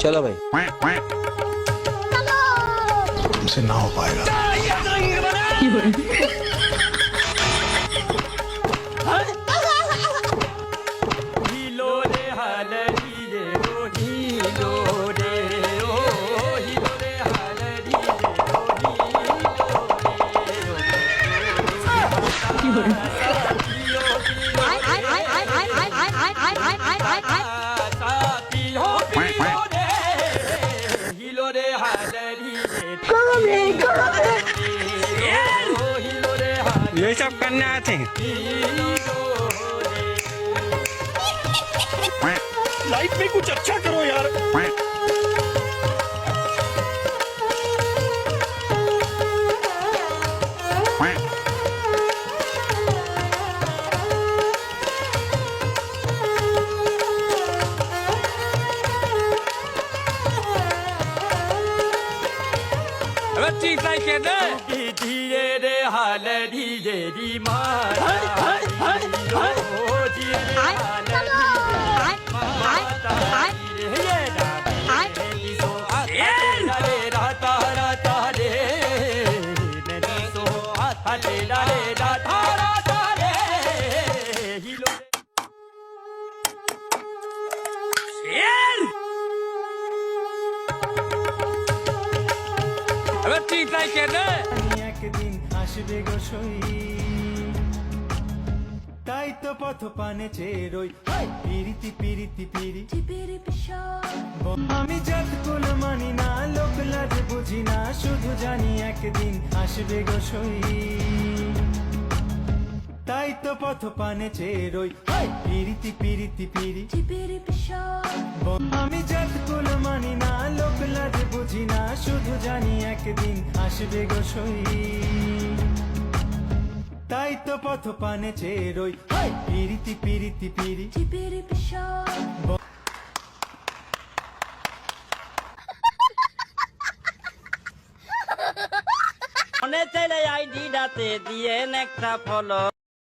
चलो भाई। हमसे ना हो पाएगा। ये सब करने आते हैं। लाइफ में कुछ अच्छा करो यार। धीरे रे हाल धीरे री माता একদিন আসবে গো সই, তাই তো পথ পানে চেরোই পিরিতি পিরিতি পিরিতি আমি জাত কুল মানি না, লোক লাজ বুঝি না, শুধু জানি একদিন আসবে গো সই, তাই তো পথ পানে চেরোই পিরিতি পিরিতি পিরিতি আমি জাত কুল মানি না, লোক লাজ বুঝি না, শুধু জানি একদিন আসবে গো সই, তাই তো পথ পানে চেরোই পিরিতি পিরিতি পিরিতি মনে চাইলে আইডিটাতে দিয়ে একটা ফলো